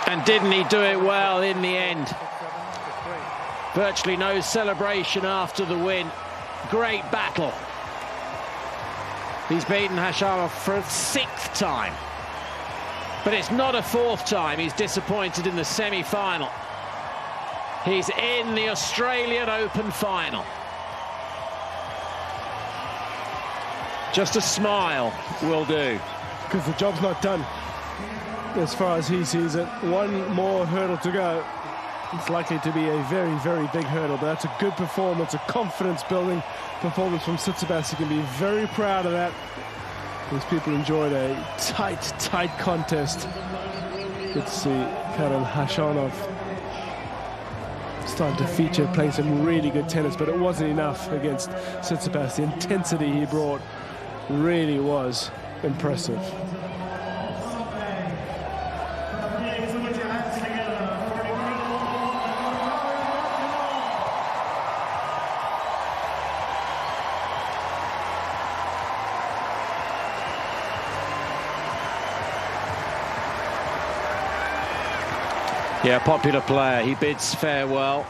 And didn't he do it well in the end? Virtually no celebration after the win. Great battle. He's beaten Khachanov for a 6th time. But it's not a 4th time he's disappointed in the semi-final. He's in the Australian Open final. Just a smile will do. Because the job's not done, as far as he sees it. One more hurdle to go. It's likely to be a very, very big hurdle, but that's a good performance, a confidence-building performance from Tsitsipas. He can be very proud of that. These people enjoyed a tight contest. Good to see Karen Khachanov starting to feature, playing some really good tennis, but it wasn't enough against Tsitsipas. The intensity he brought really was impressive. Yeah, popular player. He bids farewell.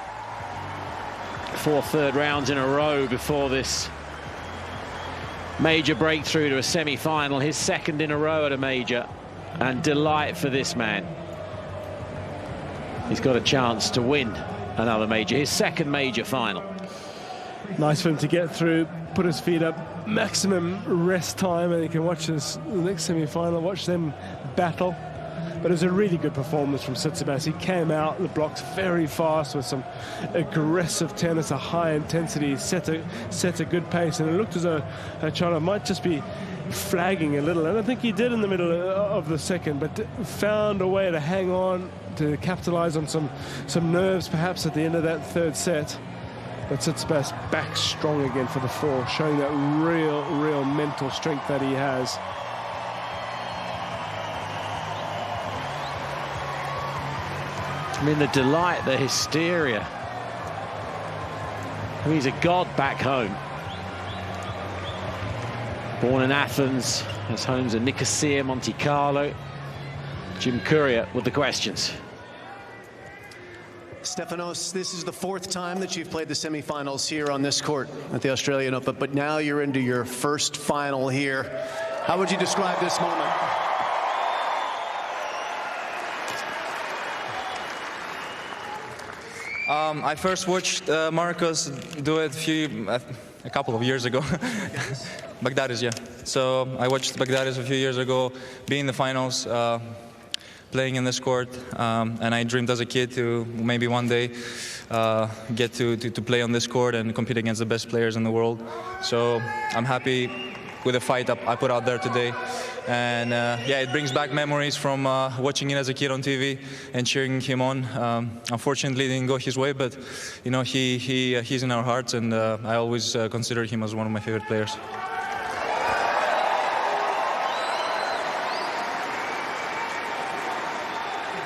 4 third rounds in a row before this major breakthrough to a semi-final. His 2nd in a row at a major. And delight for this man. He's got a chance to win another major. His 2nd major final. Nice for him to get through, put his feet up, maximum rest time, and he can watch the next semi-final, watch them battle. But it was a really good performance from Tsitsipas. He came out the blocks very fast with some aggressive tennis, a high intensity, set a good pace, and it looked as though Khachanov might just be flagging a little. And I think he did in the middle of the 2nd, but found a way to hang on, to capitalize on some nerves perhaps at the end of that 3rd set. But Tsitsipas back strong again for the 4th, showing that real mental strength that he has. I mean, the delight, the hysteria. I mean, he's a god back home. Born in Athens, his home's in Nicosia, Monte Carlo. Jim Courier with the questions. Stefanos, this is the 4th time that you've played the semifinals here on this court at the Australian Open, but now you're into your 1st final here. How would you describe this moment? I first watched Marcos do it a couple of years ago. Baghdadis, yeah. So I watched Baghdadis a few years ago, be in the finals, playing in this court, and I dreamed as a kid to maybe one day get to play on this court and compete against the best players in the world. So I'm happy with the fight I put out there today. And yeah, it brings back memories from watching it as a kid on TV and cheering him on. Unfortunately, it didn't go his way, but you know, he's in our hearts, and I always consider him as one of my favorite players.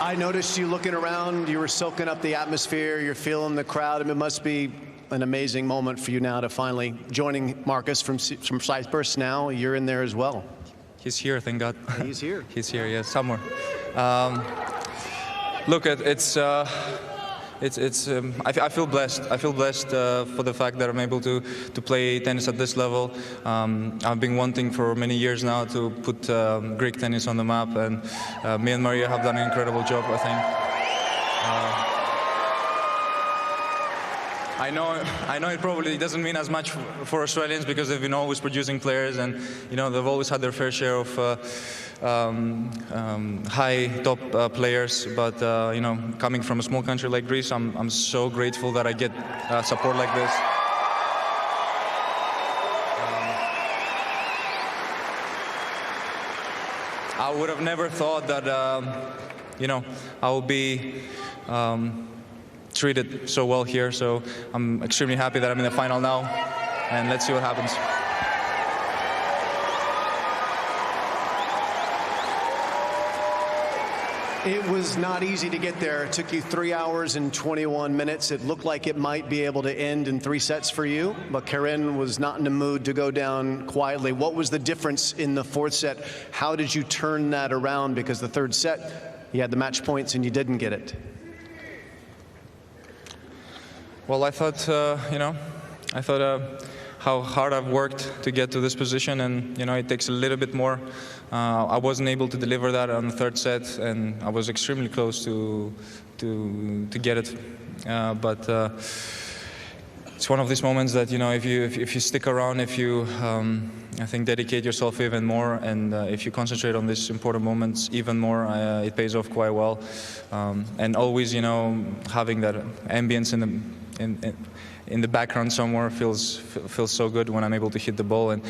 I noticed you looking around, you were soaking up the atmosphere, you're feeling the crowd, and it must be an amazing moment for you now to finally joining Marcus from Cyprus. Now you're in there as well. He's here, thank God. He's here. He's here, yeah, somewhere. Look, I feel blessed. I feel blessed for the fact that I'm able to play tennis at this level. I've been wanting for many years now to put Greek tennis on the map, and me and Maria have done an incredible job, I think. I know it probably doesn't mean as much for Australians because they've been always producing players, and you know, they've always had their fair share of high top players. But you know, coming from a small country like Greece, I'm so grateful that I get support like this. I would have never thought that you know, I would be treated so well here, so I'm extremely happy that I'm in the final now, and let's see what happens. It was not easy to get there. It took you 3 hours and 21 minutes. It looked like it might be able to end in 3 sets for you, but Karen was not in the mood to go down quietly. What was the difference in the 4th set? How did you turn that around? Because the 3rd set You had the match points and you didn't get it. Well, I thought, how hard I've worked to get to this position, and it takes a little bit more. I wasn't able to deliver that on the third set, and I was extremely close to get it. But it's one of these moments that if you stick around, if you I think dedicate yourself even more, and if you concentrate on these important moments even more, it pays off quite well. And always, having that ambience in the background somewhere feels so good when I'm able to hit the ball and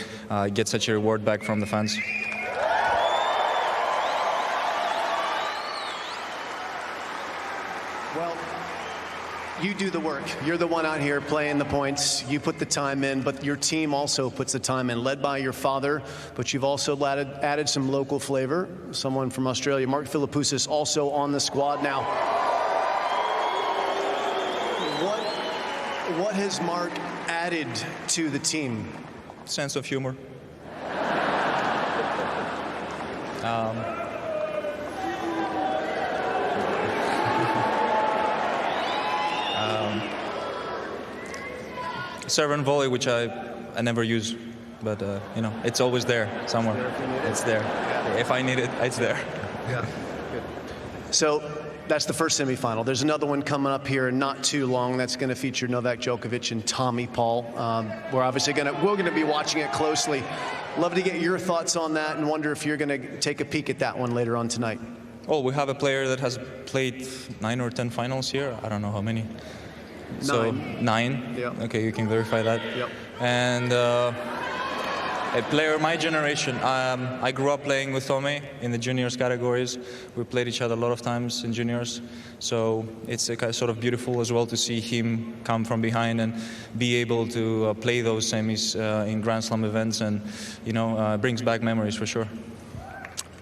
get such a reward back from the fans. Well, you do the work. You're the one out here playing the points. You put the time in, but your team also puts the time in, led by your father, but you've also added some local flavor. Someone from Australia, Mark Philippoussis, also on the squad now. What has Mark added to the team? Sense of humor. Serve and volley, which I never use, but it's always there somewhere. It's there. If I need it, it's there. Yeah. Good. So that's the first semifinal. There's another one coming up here in not too long. That's going to feature Novak Djokovic and Tommy Paul. We're obviously going to be watching it closely. Love to get your thoughts on that, and wonder if you're going to take a peek at that one later on tonight. Oh, we have a player that has played 9 or 10 finals here. I don't know how many. 9. So 9. Yep. Okay, you can verify that. Yep. And a player my generation. I grew up playing with Tommy in the juniors categories. We played each other a lot of times in juniors. So it's sort of beautiful as well to see him come from behind and be able to play those semis in Grand Slam events, and brings back memories for sure.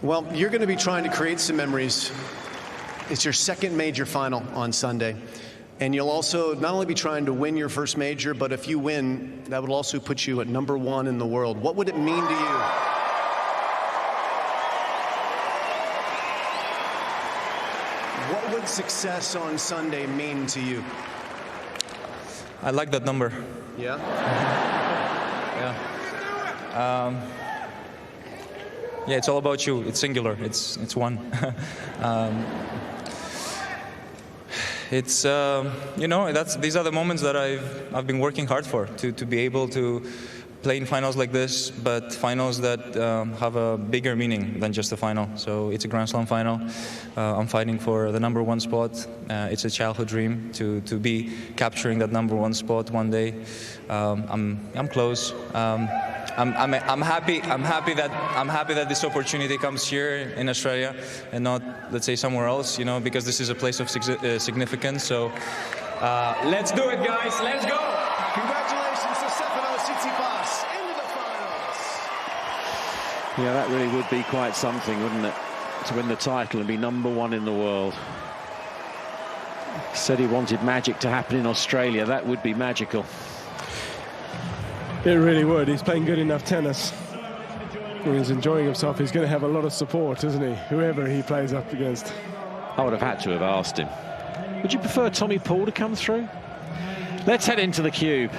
Well, you're going to be trying to create some memories. It's your second major final on Sunday. And you'll also not only be trying to win your first major, but if you win, that would also put you at #1 in the world. What would it mean to you? What would success on Sunday mean to you? I like that number. Yeah? Yeah. Yeah, it's all about you. It's singular. It's one. It's these are the moments that I've been working hard for, to be able to play in finals like this, but finals that have a bigger meaning than just a final. So it's a Grand Slam final. I'm fighting for the #1 spot. It's a childhood dream to be capturing that #1 spot one day. I'm close. I'm happy that this opportunity comes here in Australia and not, let's say, somewhere else, because this is a place of significance. So let's do it, guys. Let's go. Congratulations to Stefanos Tsitsipas into the finals. Yeah, that really would be quite something, wouldn't it? To win the title and be #1 in the world. He said he wanted magic to happen in Australia. That would be magical. It really would. He's playing good enough tennis. When he's enjoying himself, he's going to have a lot of support, isn't he? Whoever he plays up against. I would have had to have asked him. Would you prefer Tommy Paul to come through? Let's head into the cube